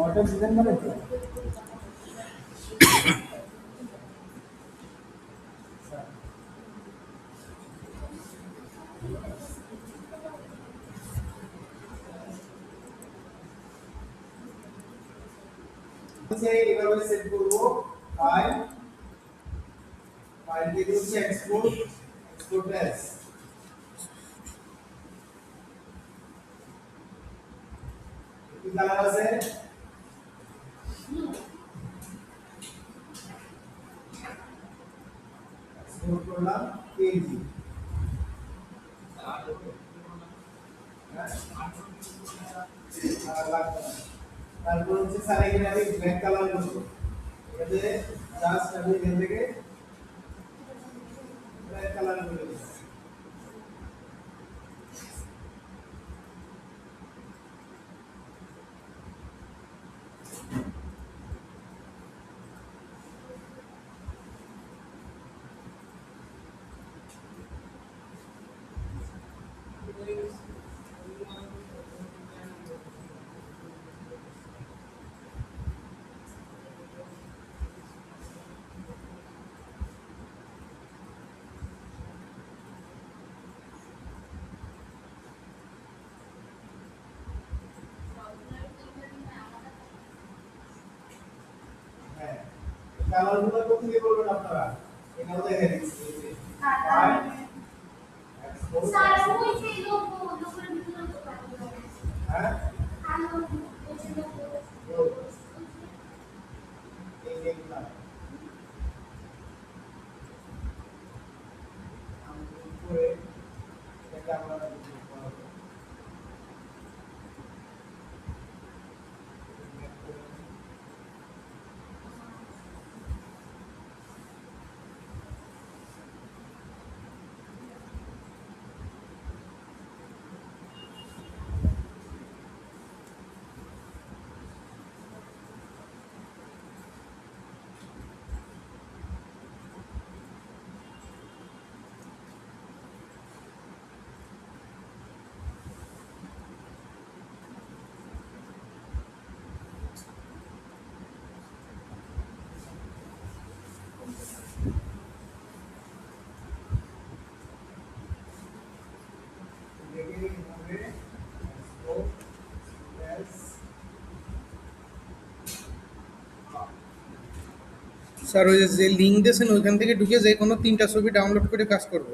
Auto design করে তো এভাবে সেট করব ফাইল ফাইল থেকে হচ্ছে এক্সপোর্ট এস কি কালার আছে এক্সপোর্ট করলাম কেজি তারপর হচ্ছে স্যার এখানে আমি ব্ল্যাক কালার করব এটাতে জাস্ট আমি এখান থেকে ব্ল্যাক কালার করে দেব হ্যাঁ কালারগুলো কোথা থেকে বলবেন আপনারা এখানে দেখে দিচ্ছি স্যার ওই যে লোকের ভিতরে তো হ্যাঁ আলো ওই যে লোক এই দেখলা আমি উপরে এটা আমরা দেখে হবে এক্সপোর্ট এস স্যার ওই যে লিঙ্ক দিয়েছেন ওইখান থেকে ঢুকে যে কোনো 3টা ছবি ডাউনলোড করে কাজ করব।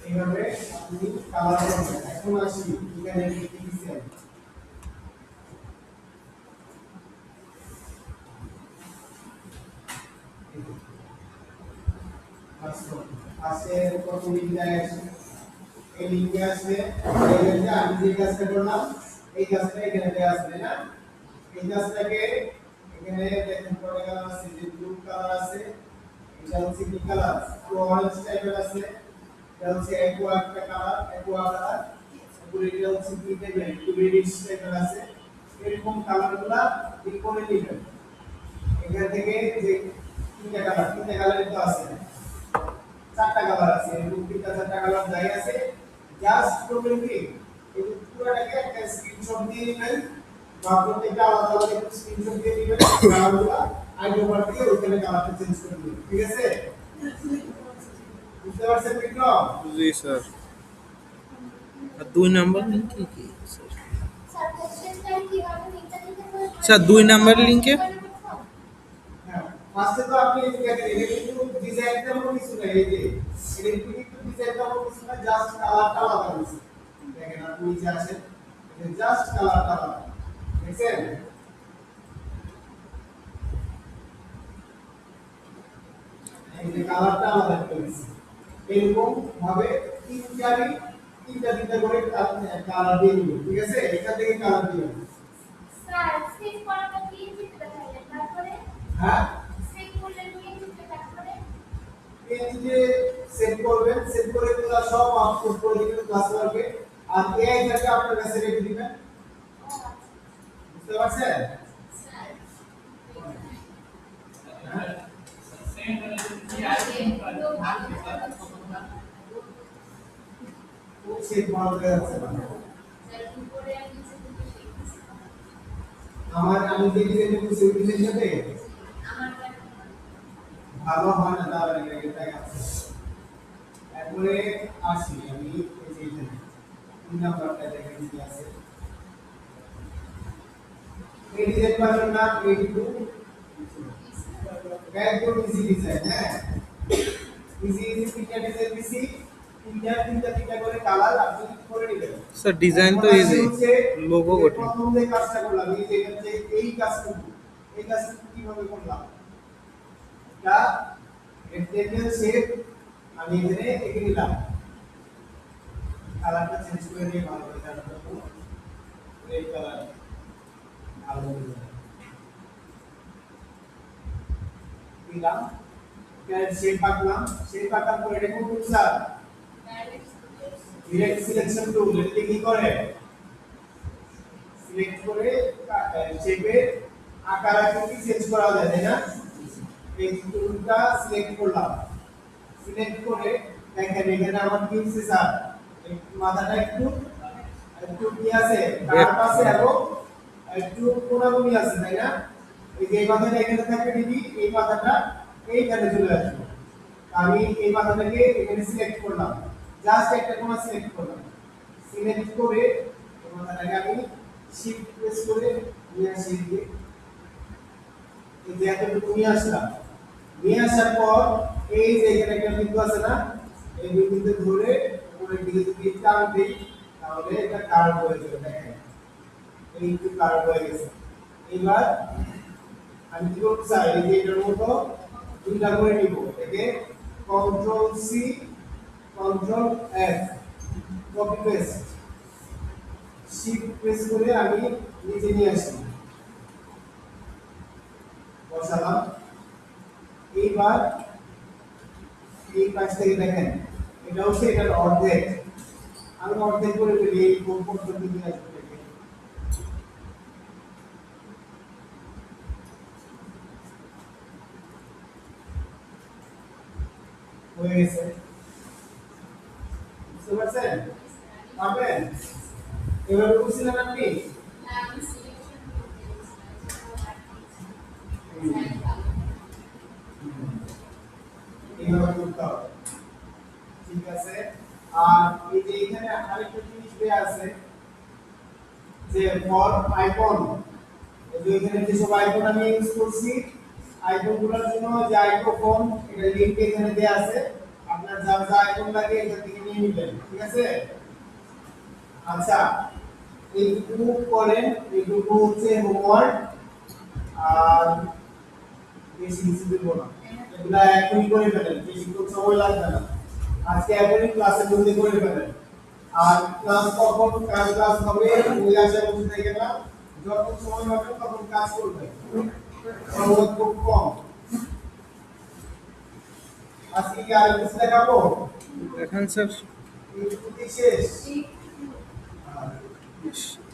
এইভাবে আপনি কালার করবেন এখন আসি এখানে কি দিয়েছেন আসে কত লিঙ্ক আছে এই লিঙ্কে আসবে এই যে আমি যে কাজটা করলাম এই কাজটা এখানে দেয়া আছে না এই কাজটাকে এখানে দেখেন পরে কালার আছে যে ব্লু কালার আছে এটা হচ্ছে কি কালার অরেঞ্জ টাইপের আছে এটা হচ্ছে অ্যাকোয়া একটা কালার অ্যাকোয়া কালার পুরো এটা হচ্ছে কি টাইপের একটু রেডিশ টাইপের আছে এরকম কালারগুলো ঠিক করে নেবেন এখান থেকে যে তিনটা কালার তো আছে চারটা কালার আছে এরকম তিনটা চারটা কালার যাই আছে জাস্ট করবেন কি এই পুরোটাকে একটা স্ক্রিনশট দিয়ে নেবেন বা প্রত্যেকটা আলাদা আলাদা একটা স্ক্রিনশট দিয়ে নেবেন কালারগুলো আইডি ওভার দিয়ে ওখানে কালারটা চেঞ্জ করে দিবেন ঠিক আছে বুঝতে পারছেন বিক্রম জি স্যার। আর 2 নাম্বার লিঙ্ক কি স্যার? স্যার কোশ্চেনটা কিভাবে লিখতে দিতে হবে স্যার 2 নাম্বার লিঙ্কে হ্যাঁ ফার্স্টে তো আপনি দেখেন এটা কিন্তু ডিজাইন তেমন কিছু না এই যে এটা কিন্তু ডিজাইন তেমন কিছু না জাস্ট কালারটা আলাদা হয়েছে দেখেন আপনি নিচে আসেন এটা জাস্ট কালারটা আলাদা দেখছেন এই যে কালারটা আলাদা করেছি এরকম ভাবে তিনটা করে কালার দিয়ে দিবেন ঠিক আছে এখান থেকে কালার দিবেন স্যার সেভ করাটা কি চিত্র দেখাইলেন তারপরে হ্যাঁ সেভ করলে কি চিত্র তারপরে এই যে সেভ করবেন সেভ করে তোলা সব আপলোড করে দিবেন ক্লাস ওয়ার্কে আর এই জায়গাটা আপনার কাছে রেখে দিবেন বুঝতে পারছেন স্যার হ্যাঁ সেভ করা যাচ্ছে না আমি যে ডিজাইনটা করছি ওই ডিজাইনের সাথে ভালো হয় না, তাহলে এটা আছে। এরপরে আসি আমি এই যে এখানে 3 নাম্বারটা দেখেন কি আছে। এই ডিজাইন পাবেন না 82 একদম ইজি ডিজাইন। হ্যাঁ, ইজি তিনটা ডিজাইন দিছি, তিনটা করে কালার আপনি করে নেবেন। স্যার ডিজাইন তো ইজি, লোগো কঠিন। প্রথম যে কাজটা করলাম এই যে এই কাজটুকু কিভাবে করলাম, এটা রেক্টেঙ্গেল শেপ আমি এখানে এঁকে নিলাম। কালারটা চেঞ্জ করে নিয়ে ভালো করে কালারটা রেড কালার আলো দিলাম। শেপ আঁকলাম, শেপ আঁকার পরে এটা কোন টুল স্যার? Direct selection tool. এটা কি করে সিলেক্ট করে শেপের আকার আকৃতি চেঞ্জ করা যায়, তাই না? এই টুলটা সিলেক্ট করলাম, সিলেক্ট করে দেখেন এখানে আমার কি হচ্ছে স্যার, এই মাথাটা একটু একটু কি আছে কার্ভ আছে এবং একটু কোণাকুণি আছে, তাই না? এই যে এই মাথাটা এখানে থাকবে দিবি, এই মাথাটা এইখানে চলে আসবে। আমি এই মাথাটাকে এখানে সিলেক্ট করলাম, জাস্ট একটা কোণা সিলেক্ট করলাম, সিলেক্ট করে এই মাথাটাকে আমি শিফট প্রেস করে নিয়ে আসি দিকে। এই যে এতটুকু নিয়ে আসলাম, নিয়ে আসার পর এই যে এখানে একটা বিন্দু আছে না, এই বিন্দুতে ধরে উপরের দিকে যদি টান দেই তাহলে এটা কার্ভ হয়ে যাবে। দেখেন এই একটু কার্ভ হয়ে গেছে। এবার আমি কি করতে চাই, এই যে এটার মতো দুইটা করে নিব, এটাকে control C control F copy paste shift press করে আমি নিচে নিয়ে আসি, বসালাম। এইবার এই পাশ থেকে দেখেন এটা হচ্ছে এটার অর্ধেক, আমি অর্ধেক করে ফেলি এই কোন পদ্ধতি নিয়ে আসবো এটাকে। হয়ে গেছে, বুঝতে পারছেন? পাবেন এভাবে বুঝছিলেন আপনি? এইভাবে করতে হবে, ঠিক আছে? আর এই যে এখানে আরেকটা জিনিস দেয়া আছে যে ফর আইকন, এই যে এখানে যেসব আইকন আমি ইউজ করছি, আইকনগুলোর জন্য যে আইকন এটা লিংক এখানে দেয়া আছে, আপনার যা যা আইকন লাগে এখান থেকে নিয়ে নেবেন, ঠিক আছে? আচ্ছা, এইটুকু করেন, এইটুকু হচ্ছে হোমওয়ার্ক, আর বেশি কিছু দেব না, এগুলা এখনই করে ফেলেন, বেশি তো সময় লাগবে না। আজকে এখনই ক্লাসের মধ্যে করে ফেলেন। আর ক্লাস কখন ক্লাস হবে ওই আশা বলতে থেকে না, যখন সময় হবে তখন কাজ করবেন, সময় খুব কম। আজকে কি আর কিছু দেখাবো? দেখান স্যার। এইটুকু শেষ।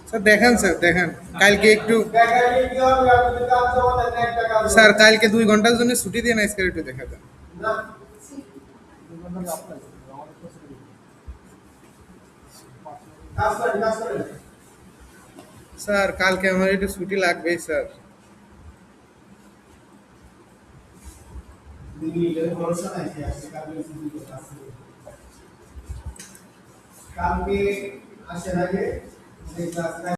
স্যার দেখান, স্যার দেখান। কালকে একটু দেখালে কি হবে, আপনাদের কাজ জমা দেন একটা কাজ। স্যার কালকে 2 ঘন্টার জন্য ছুটি দিয়ে না, আজকে একটু দেখা দেন। না কাজ করেন। স্যার কালকে আমার একটু ছুটি লাগবেই স্যার। ভরসা নাই যে আজকে কালকে আসেন আগে যে ক্লাস